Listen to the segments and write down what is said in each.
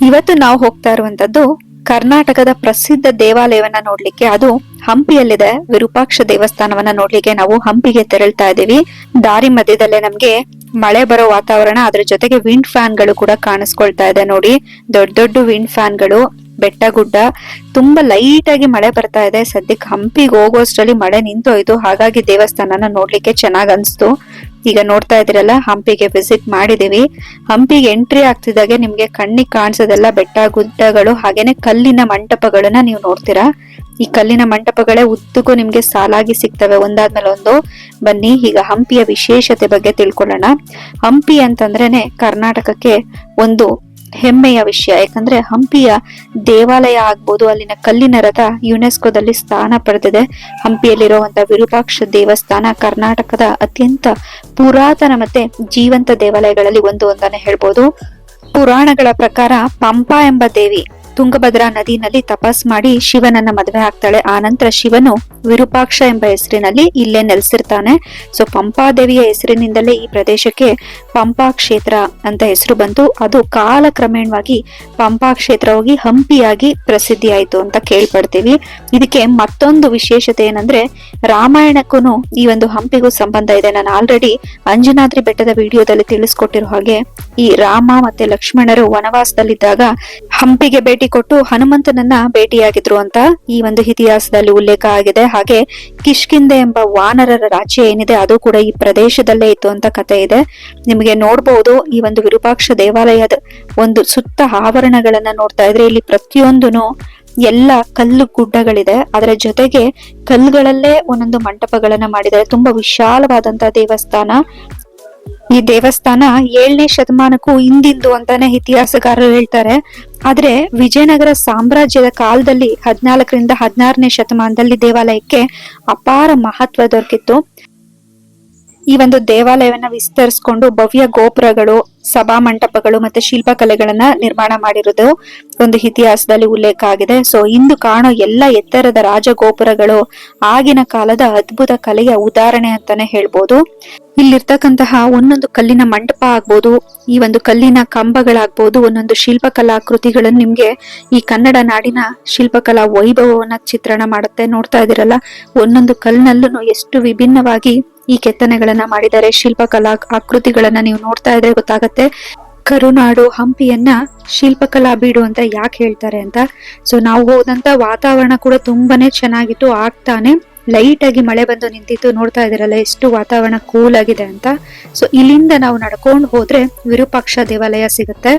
ಇವತ್ತು ನಾವು ಹೋಗ್ತಾ ಇರುವಂತದ್ದು ಕರ್ನಾಟಕದ ಪ್ರಸಿದ್ಧ ದೇವಾಲಯವನ್ನ ನೋಡ್ಲಿಕ್ಕೆ. ಅದು ಹಂಪಿಯಲ್ಲಿದೆ. ವಿರೂಪಾಕ್ಷ ದೇವಸ್ಥಾನವನ್ನ ನೋಡ್ಲಿಕ್ಕೆ ನಾವು ಹಂಪಿಗೆ ತೆರಳ್ತಾ ಇದೀವಿ. ದಾರಿ ಮಧ್ಯದಲ್ಲೇ ನಮ್ಗೆ ಮಳೆ ಬರೋ ವಾತಾವರಣ, ಅದ್ರ ಜೊತೆಗೆ ವಿಂಡ್ ಫ್ಯಾನ್ ಗಳು ಕೂಡ ಕಾಣಿಸ್ಕೊಳ್ತಾ ಇದೆ ನೋಡಿ. ದೊಡ್ಡ ದೊಡ್ಡ ವಿಂಡ್ ಫ್ಯಾನ್ ಗಳು, ಬೆಟ್ಟ ಗುಡ್ಡ, ತುಂಬಾ ಲೈಟ್ ಆಗಿ ಮಳೆ ಬರ್ತಾ ಇದೆ. ಸದ್ಯಕ್ಕೆ ಹಂಪಿಗೆ ಹೋಗೋಷ್ಟರಲ್ಲಿ ಮಳೆ ನಿಂತೋಯ್ತು, ಹಾಗಾಗಿ ದೇವಸ್ಥಾನನ ನೋಡ್ಲಿಕ್ಕೆ ಚೆನ್ನಾಗ್ ಅನ್ಸ್ತು. ಈಗ ನೋಡ್ತಾ ಇದ್ರಲ್ಲ, ಹಂಪಿಗೆ ವಿಸಿಟ್ ಮಾಡಿದೀವಿ. ಹಂಪಿಗೆ ಎಂಟ್ರಿ ಆಗ್ತಿದ್ದಾಗೆ ನಿಮ್ಗೆ ಕಣ್ಣಿಗೆ ಕಾಣಿಸೋದೆಲ್ಲ ಬೆಟ್ಟ ಗುಡ್ಡಗಳು, ಹಾಗೇನೆ ಕಲ್ಲಿನ ಮಂಟಪಗಳನ್ನ ನೀವು ನೋಡ್ತೀರಾ. ಈ ಕಲ್ಲಿನ ಮಂಟಪಗಳೇ ಉದ್ದಕ್ಕೂ ನಿಮ್ಗೆ ಸಾಲಾಗಿ ಸಿಗ್ತವೆ, ಒಂದಾದ್ಮೇಲೆ ಒಂದು. ಬನ್ನಿ ಈಗ ಹಂಪಿಯ ವಿಶೇಷತೆ ಬಗ್ಗೆ ತಿಳ್ಕೊಳ್ಳೋಣ. ಹಂಪಿ ಅಂತಂದ್ರೇನೆ ಕರ್ನಾಟಕಕ್ಕೆ ಒಂದು ಹೆಮ್ಮೆಯ ವಿಷಯ. ಯಾಕಂದ್ರೆ ಹಂಪಿಯ ದೇವಾಲಯ ಆಗ್ಬೋದು, ಅಲ್ಲಿನ ಕಲ್ಲಿನ ರಥ ಯುನೆಸ್ಕೋದಲ್ಲಿ ಸ್ಥಾನ ಪಡೆದಿದೆ. ಹಂಪಿಯಲ್ಲಿರುವಂತಹ ವಿರೂಪಾಕ್ಷ ದೇವಸ್ಥಾನ ಕರ್ನಾಟಕದ ಅತ್ಯಂತ ಪುರಾತನ ಮತ್ತೆ ಜೀವಂತ ದೇವಾಲಯಗಳಲ್ಲಿ ಒಂದು ಅಂತಾನೆ ಹೇಳ್ಬೋದು. ಪುರಾಣಗಳ ಪ್ರಕಾರ ಪಂಪಾ ಎಂಬ ದೇವಿ ತುಂಗಭದ್ರಾ ನದಿನಲ್ಲಿ ತಪಸ್ ಮಾಡಿ ಶಿವನನ್ನ ಮದುವೆ ಆಗ್ತಾಳೆ. ಆ ನಂತರ ಶಿವನು ವಿರೂಪಾಕ್ಷ ಎಂಬ ಹೆಸರಿನಲ್ಲಿ ಇಲ್ಲೇ ನೆಲೆಸಿರ್ತಾನೆ. ಸೊ ಪಂಪಾದೇವಿಯ ಹೆಸರಿನಿಂದಲೇ ಈ ಪ್ರದೇಶಕ್ಕೆ ಪಂಪಾ ಕ್ಷೇತ್ರ ಅಂತ ಹೆಸರು ಬಂತು. ಅದು ಕಾಲಕ್ರಮೇಣವಾಗಿ ಪಂಪಾ ಕ್ಷೇತ್ರ ಹೋಗಿ ಹಂಪಿಯಾಗಿ ಪ್ರಸಿದ್ಧಿ ಆಯ್ತು ಅಂತ ಕೇಳ್ಪಡ್ತೀವಿ. ಇದಕ್ಕೆ ಮತ್ತೊಂದು ವಿಶೇಷತೆ ಏನಂದ್ರೆ, ರಾಮಾಯಣಕ್ಕೂ ಈ ಒಂದು ಹಂಪಿಗೂ ಸಂಬಂಧ ಇದೆ. ನಾನು ಆಲ್ರೆಡಿ ಅಂಜನಾದ್ರಿ ಬೆಟ್ಟದ ವಿಡಿಯೋದಲ್ಲಿ ತಿಳಿಸ್ಕೊಟ್ಟಿರೋ ಹಾಗೆ, ಈ ರಾಮ ಮತ್ತೆ ಲಕ್ಷ್ಮಣರು ವನವಾಸದಲ್ಲಿದ್ದಾಗ ಹಂಪಿಗೆ ಭೇಟಿ ಕೊಟ್ಟು ಹನುಮಂತನನ್ನ ಭೇಟಿಯಾಗಿದ್ರು ಅಂತ ಈ ಒಂದು ಇತಿಹಾಸದಲ್ಲಿ ಉಲ್ಲೇಖ ಆಗಿದೆ. ಹಾಗೆ ಕಿಷ್ಕಿಂದೆ ಎಂಬ ವಾನರರ ರಾಜ್ಯ ಏನಿದೆ, ಅದು ಕೂಡ ಈ ಪ್ರದೇಶದಲ್ಲೇ ಇತ್ತು ಅಂತ ಕಥೆ ಇದೆ. ನಿಮಗೆ ನೋಡ್ಬಹುದು, ಈ ಒಂದು ವಿರೂಪಾಕ್ಷ ದೇವಾಲಯದ ಒಂದು ಸುತ್ತ ಆವರಣಗಳನ್ನ ನೋಡ್ತಾ ಇದ್ರೆ, ಇಲ್ಲಿ ಪ್ರತಿಯೊಂದನು ಎಲ್ಲ ಕಲ್ಲು ಗುಡ್ಡಗಳಿದೆ. ಅದರ ಜೊತೆಗೆ ಕಲ್ಲುಗಳಲ್ಲೇ ಒಂದೊಂದು ಮಂಟಪಗಳನ್ನ ಮಾಡಿದ್ದಾರೆ. ತುಂಬಾ ವಿಶಾಲವಾದಂತಹ ದೇವಸ್ಥಾನ. ಈ ದೇವಸ್ಥಾನ 7ನೇ ಶತಮಾನಕ್ಕೂ ಹಿಂದಿಂದು ಅಂತಾನೆ ಇತಿಹಾಸಗಾರರು ಹೇಳ್ತಾರೆ. ಆದ್ರೆ ವಿಜಯನಗರ ಸಾಮ್ರಾಜ್ಯದ ಕಾಲದಲ್ಲಿ 14ರಿಂದ 16ನೇ ಶತಮಾನದಲ್ಲಿ ದೇವಾಲಯಕ್ಕೆ ಅಪಾರ ಮಹತ್ವ ದೊರಕಿತ್ತು. ಈ ಒಂದು ದೇವಾಲಯವನ್ನ ವಿಸ್ತರಿಸಿಕೊಂಡು ಭವ್ಯ ಗೋಪುರಗಳು, ಸಭಾ ಮಂಟಪಗಳು ಮತ್ತೆ ಶಿಲ್ಪಕಲೆಗಳನ್ನ ನಿರ್ಮಾಣ ಮಾಡಿರೋದು ಒಂದು ಇತಿಹಾಸದಲ್ಲಿ ಉಲ್ಲೇಖ ಆಗಿದೆ. ಸೊ ಇಂದು ಕಾಣೋ ಎಲ್ಲ ಎತ್ತರದ ರಾಜಗೋಪುರಗಳು ಆಗಿನ ಕಾಲದ ಅದ್ಭುತ ಕಲೆಯ ಉದಾಹರಣೆ ಅಂತಾನೆ ಹೇಳ್ಬೋದು. ಇಲ್ಲಿರ್ತಕ್ಕಂತಹ ಒಂದೊಂದು ಕಲ್ಲಿನ ಮಂಟಪ ಆಗ್ಬೋದು, ಈ ಒಂದು ಕಲ್ಲಿನ ಕಂಬಗಳಾಗ್ಬೋದು, ಒಂದೊಂದು ಶಿಲ್ಪಕಲಾಕೃತಿಗಳನ್ನು ನಿಮ್ಗೆ ಈ ಕನ್ನಡ ನಾಡಿನ ಶಿಲ್ಪಕಲಾ ವೈಭವವನ್ನ ಚಿತ್ರಣ ಮಾಡುತ್ತೆ. ನೋಡ್ತಾ ಇದೀರಲ್ಲ, ಒಂದೊಂದು ಕಲ್ಲಿನಲ್ಲೂ ಎಷ್ಟು ವಿಭಿನ್ನವಾಗಿ ಈ ಕೆತ್ತನೆಗಳನ್ನ ಮಾಡಿದ್ದಾರೆ. ಶಿಲ್ಪಕಲಾ ಆಕೃತಿಗಳನ್ನ ನೀವು ನೋಡ್ತಾ ಇದ್ರೆ ಗೊತ್ತಾಗತ್ತೆ. ಕರುನಾಡು ಹಂಪಿಯನ್ನ ಶಿಲ್ಪಕಲಾ ಬೀಡು ಅಂತ ಯಾಕೆ ಹೇಳ್ತಾರೆ ಅಂತ. ಸೊ ನಾವು ಹೋದಂತ ವಾತಾವರಣ ಕೂಡ ತುಂಬಾನೇ ಚೆನ್ನಾಗಿತ್ತು. ಆಗ್ತಾನೆ ಲೈಟ್ ಆಗಿ ಮಳೆ ಬಂದು ನಿಂತಿತ್ತು. ನೋಡ್ತಾ ಇದ್ದೀರಲ್ಲ ಎಷ್ಟು ವಾತಾವರಣ ಕೂಲ್ ಆಗಿದೆ ಅಂತ. ಸೊ ಇಲ್ಲಿಂದ ನಾವು ನಡ್ಕೊಂಡು ಹೋದ್ರೆ ವಿರೂಪಾಕ್ಷ ದೇವಾಲಯ ಸಿಗುತ್ತೆ.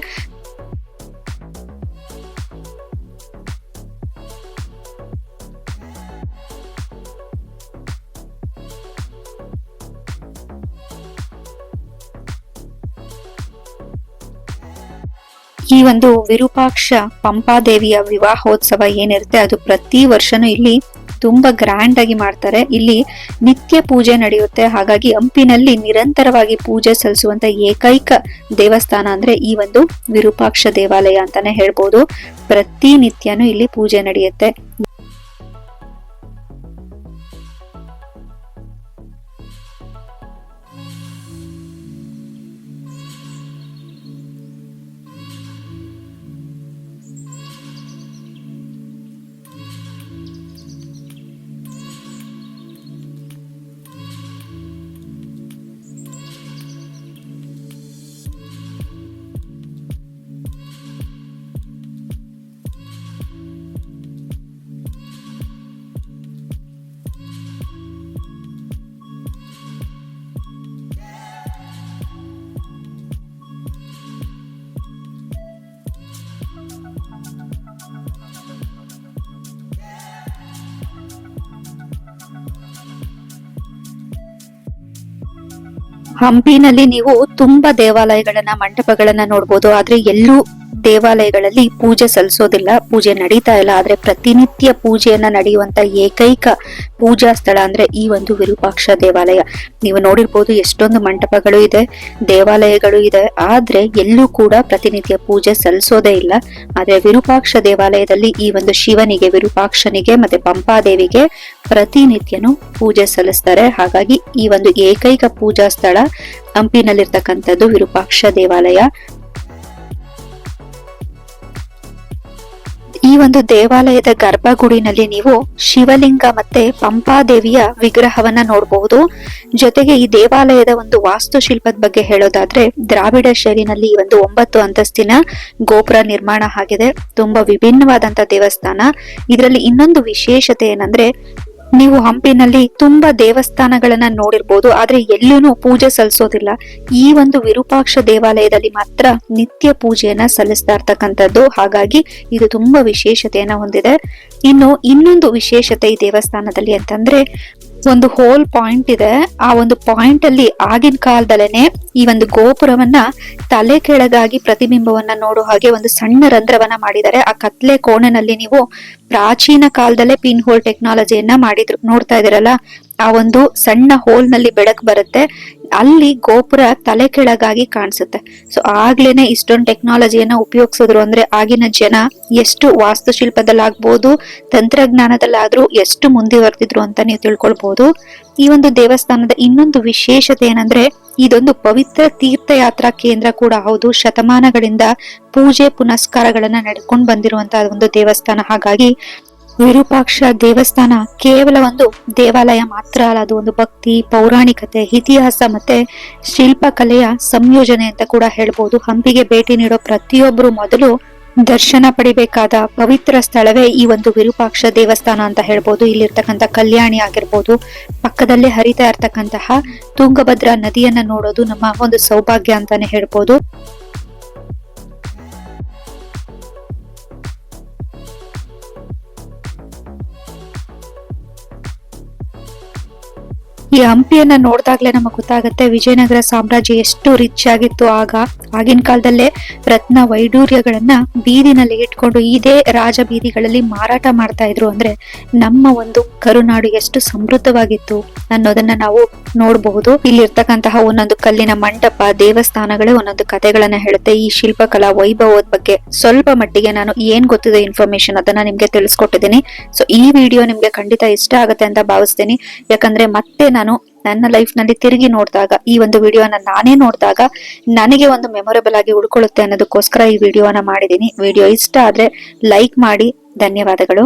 ಈ ಒಂದು ವಿರೂಪಾಕ್ಷ ಪಂಪಾದೇವಿಯ ವಿವಾಹೋತ್ಸವ ಏನಿರುತ್ತೆ, ಅದು ಪ್ರತಿ ವರ್ಷನೂ ಇಲ್ಲಿ ತುಂಬಾ ಗ್ರ್ಯಾಂಡ್ ಆಗಿ ಮಾಡ್ತಾರೆ. ಇಲ್ಲಿ ನಿತ್ಯ ಪೂಜೆ ನಡೆಯುತ್ತೆ. ಹಾಗಾಗಿ ಹಂಪಿನಲ್ಲಿ ನಿರಂತರವಾಗಿ ಪೂಜೆ ಸಲ್ಲಿಸುವಂತ ಏಕೈಕ ದೇವಸ್ಥಾನ ಅಂದ್ರೆ ಈ ಒಂದು ವಿರೂಪಾಕ್ಷ ದೇವಾಲಯ ಅಂತಾನೆ ಹೇಳ್ಬೋದು. ಪ್ರತಿನಿತ್ಯನೂ ಇಲ್ಲಿ ಪೂಜೆ ನಡೆಯುತ್ತೆ. ಹಂಪಿನಲ್ಲಿ ನೀವು ತುಂಬಾ ದೇವಾಲಯಗಳನ್ನ, ಮಂಟಪಗಳನ್ನ ನೋಡ್ಬೋದು. ಆದ್ರೆ ಎಲ್ಲೂ ದೇವಾಲಯಗಳಲ್ಲಿ ಪೂಜೆ ಸಲ್ಲಿಸೋದಿಲ್ಲ, ಪೂಜೆ ನಡೀತಾ ಇಲ್ಲ. ಆದ್ರೆ ಪ್ರತಿನಿತ್ಯ ಪೂಜೆಯನ್ನ ನಡೆಯುವಂತ ಏಕೈಕ ಪೂಜಾ ಸ್ಥಳ ಅಂದ್ರೆ ಈ ಒಂದು ವಿರೂಪಾಕ್ಷ ದೇವಾಲಯ. ನೀವು ನೋಡಿರ್ಬೋದು ಎಷ್ಟೊಂದು ಮಂಟಪಗಳು ಇದೆ, ದೇವಾಲಯಗಳು ಇದೆ, ಆದ್ರೆ ಎಲ್ಲೂ ಕೂಡ ಪ್ರತಿನಿತ್ಯ ಪೂಜೆ ಸಲ್ಲಿಸೋದೇ ಇಲ್ಲ. ಆದ್ರೆ ವಿರೂಪಾಕ್ಷ ದೇವಾಲಯದಲ್ಲಿ ಈ ಒಂದು ಶಿವನಿಗೆ, ವಿರೂಪಾಕ್ಷನಿಗೆ ಮತ್ತೆ ಪಂಪಾದೇವಿಗೆ ಪ್ರತಿನಿತ್ಯನೂ ಪೂಜೆ ಸಲ್ಲಿಸ್ತಾರೆ. ಹಾಗಾಗಿ ಈ ಒಂದು ಏಕೈಕ ಪೂಜಾ ಸ್ಥಳ ಹಂಪಿನಲ್ಲಿರ್ತಕ್ಕಂಥದ್ದು ವಿರೂಪಾಕ್ಷ ದೇವಾಲಯ. ಒಂದು ದೇವಾಲಯದ ಗರ್ಭಗುಡಿನಲ್ಲಿ ನೀವು ಶಿವಲಿಂಗ ಮತ್ತೆ ಪಂಪಾದೇವಿಯ ವಿಗ್ರಹವನ್ನ ನೋಡಬಹುದು. ಜೊತೆಗೆ ಈ ದೇವಾಲಯದ ಒಂದು ವಾಸ್ತುಶಿಲ್ಪದ ಬಗ್ಗೆ ಹೇಳೋದಾದ್ರೆ ದ್ರಾವಿಡ ಶೈಲಿನಲ್ಲಿ ಈ ಒಂದು 9 ಅಂತಸ್ತಿನ ಗೋಪುರ ನಿರ್ಮಾಣ ಆಗಿದೆ. ತುಂಬಾ ವಿಭಿನ್ನವಾದಂತ ದೇವಸ್ಥಾನ. ಇದರಲ್ಲಿ ಇನ್ನೊಂದು ವಿಶೇಷತೆ ಏನಂದ್ರೆ, ನೀವು ಹಂಪಿನಲ್ಲಿ ತುಂಬಾ ದೇವಸ್ಥಾನಗಳನ್ನ ನೋಡಿರ್ಬೋದು, ಆದ್ರೆ ಎಲ್ಲೂ ಪೂಜೆ ಸಲ್ಲಿಸೋದಿಲ್ಲ. ಈ ಒಂದು ವಿರೂಪಾಕ್ಷ ದೇವಾಲಯದಲ್ಲಿ ಮಾತ್ರ ನಿತ್ಯ ಪೂಜೆಯನ್ನ ಸಲ್ಲಿಸ್ತಾ ಇರ್ತಕ್ಕಂಥದ್ದು. ಹಾಗಾಗಿ ಇದು ತುಂಬಾ ವಿಶೇಷತೆಯನ್ನ ಹೊಂದಿದೆ. ಇನ್ನೊಂದು ವಿಶೇಷತೆ ಈ ದೇವಸ್ಥಾನದಲ್ಲಿ ಅಂತಂದ್ರೆ, ಒಂದು ಹೋಲ್ ಪಾಯಿಂಟ್ ಇದೆ. ಆ ಒಂದು ಪಾಯಿಂಟ್ ಅಲ್ಲಿ ಆಗಿನ ಕಾಲದಲ್ಲೇನೆ ಈ ಒಂದು ಗೋಪುರವನ್ನ ತಲೆ ಕೆಳಗಾಗಿ ಪ್ರತಿಬಿಂಬವನ್ನ ನೋಡೋ ಹಾಗೆ ಒಂದು ಸಣ್ಣ ರಂಧ್ರವನ್ನ ಮಾಡಿದ್ದಾರೆ. ಆ ಕತ್ಲೆ ಕೋಣೆನಲ್ಲಿ ನೀವು ಪ್ರಾಚೀನ ಕಾಲದಲ್ಲೇ ಪಿನ್ ಹೋಲ್ ಟೆಕ್ನಾಲಜಿಯನ್ನ ಮಾಡಿದ್ರು. ನೋಡ್ತಾ ಇದೀರಲ್ಲ, ಆ ಒಂದು ಸಣ್ಣ ಹೋಲ್ ನಲ್ಲಿ ಬೆಳಕು ಬರುತ್ತೆ, ಅಲ್ಲಿ ಗೋಪುರ ತಲೆ ಕೆಳಗಾಗಿ ಕಾಣಿಸುತ್ತೆ. ಸೊ ಆಗ್ಲೇನೆ ಇಷ್ಟೊಂದು ಟೆಕ್ನಾಲಜಿಯನ್ನ ಉಪಯೋಗಿಸಿದ್ರು ಅಂದ್ರೆ ಆಗಿನ ಜನ ಎಷ್ಟು ವಾಸ್ತುಶಿಲ್ಪದಲ್ಲಾಗ್ಬೋದು, ತಂತ್ರಜ್ಞಾನದಲ್ಲಾದ್ರೂ ಎಷ್ಟು ಮುಂದುವರೆದಿದ್ರು ಅಂತ ನೀವು ತಿಳ್ಕೊಳ್ಬಹುದು. ಈ ಒಂದು ದೇವಸ್ಥಾನದ ಇನ್ನೊಂದು ವಿಶೇಷತೆ ಏನಂದ್ರೆ, ಇದೊಂದು ಪವಿತ್ರ ತೀರ್ಥಯಾತ್ರಾ ಕೇಂದ್ರ ಕೂಡ ಹೌದು. ಶತಮಾನಗಳಿಂದ ಪೂಜೆ ಪುನಸ್ಕಾರಗಳನ್ನ ನಡ್ಕೊಂಡು ಬಂದಿರುವಂತಹ ಒಂದು ದೇವಸ್ಥಾನ. ಹಾಗಾಗಿ ವಿರೂಪಾಕ್ಷ ದೇವಸ್ಥಾನ ಕೇವಲ ಒಂದು ದೇವಾಲಯ ಮಾತ್ರ ಅಲ್ಲ, ಅದು ಒಂದು ಭಕ್ತಿ, ಪೌರಾಣಿಕತೆ, ಇತಿಹಾಸ ಮತ್ತೆ ಶಿಲ್ಪಕಲೆಯ ಸಂಯೋಜನೆ ಅಂತ ಕೂಡ ಹೇಳ್ಬೋದು. ಹಂಪಿಗೆ ಭೇಟಿ ನೀಡೋ ಪ್ರತಿಯೊಬ್ಬರು ಮೊದಲು ದರ್ಶನ ಪಡಿಬೇಕಾದ ಪವಿತ್ರ ಸ್ಥಳವೇ ಈ ಒಂದು ವಿರೂಪಾಕ್ಷ ದೇವಸ್ಥಾನ ಅಂತ ಹೇಳ್ಬೋದು. ಇಲ್ಲಿರ್ತಕ್ಕಂಥ ಕಲ್ಯಾಣಿ ಆಗಿರ್ಬೋದು, ಪಕ್ಕದಲ್ಲೇ ಹರಿತಾ ಇರ್ತಕ್ಕಂತಹ ತುಂಗಭದ್ರಾ ನದಿಯನ್ನ ನೋಡೋದು ನಮ್ಮ ಒಂದು ಸೌಭಾಗ್ಯ ಅಂತಾನೆ ಹೇಳ್ಬೋದು. ಈ ಹಂಪಿಯನ್ನ ನೋಡಿದಾಗ್ಲೇ ನಮಗೆ ಗೊತ್ತಾಗುತ್ತೆ ವಿಜಯನಗರ ಸಾಮ್ರಾಜ್ಯ ಎಷ್ಟು ರಿಚ್ ಆಗಿತ್ತು. ಆಗಿನ ಕಾಲದಲ್ಲೇ ರತ್ನ ವೈಡೂರ್ಯಗಳನ್ನ ಬೀದಿನಲ್ಲಿ ಇಟ್ಕೊಂಡು ಇದೇ ರಾಜ ಬೀದಿಗಳಲ್ಲಿ ಮಾರಾಟ ಮಾಡ್ತಾ ಇದ್ರು. ಅಂದ್ರೆ ನಮ್ಮ ಒಂದು ಕರುನಾಡು ಎಷ್ಟು ಸಮೃದ್ಧವಾಗಿತ್ತು ಅನ್ನೋದನ್ನ ನಾವು ನೋಡಬಹುದು. ಇಲ್ಲಿರ್ತಕ್ಕಂತಹ ಒಂದೊಂದು ಕಲ್ಲಿನ ಮಂಟಪ, ದೇವಸ್ಥಾನಗಳೇ ಒಂದೊಂದು ಕಥೆಗಳನ್ನ ಹೇಳುತ್ತೆ. ಈ ಶಿಲ್ಪಕಲಾ ವೈಭವದ ಬಗ್ಗೆ ಸ್ವಲ್ಪ ಮಟ್ಟಿಗೆ ನಾನು ಏನ್ ಗೊತ್ತಿದೆ ಇನ್ಫಾರ್ಮೇಶನ್ ಅದನ್ನ ನಿಮ್ಗೆ ತಿಳಿಸ್ಕೊಟ್ಟಿದ್ದೀನಿ. ಸೊ ಈ ವಿಡಿಯೋ ನಿಮ್ಗೆ ಖಂಡಿತ ಇಷ್ಟ ಆಗುತ್ತೆ ಅಂತ ಭಾವಿಸ್ತೀನಿ. ಯಾಕಂದ್ರೆ ಮತ್ತೆ ನಾನು ನನ್ನ ಲೈಫ್ ನಲ್ಲಿ ತಿರುಗಿ ನೋಡಿದಾಗ, ಈ ಒಂದು ವಿಡಿಯೋನ ನಾನೇ ನೋಡಿದಾಗ ನನಗೆ ಒಂದು ಮೆಮೊರೇಬಲ್ ಆಗಿ ಉಳ್ಕೊಳ್ಳುತ್ತೆ ಅನ್ನೋದಕ್ಕೋಸ್ಕರ ಈ ವಿಡಿಯೋನ ಮಾಡಿದೀನಿ. ವಿಡಿಯೋ ಇಷ್ಟ ಆದ್ರೆ ಲೈಕ್ ಮಾಡಿ. ಧನ್ಯವಾದಗಳು.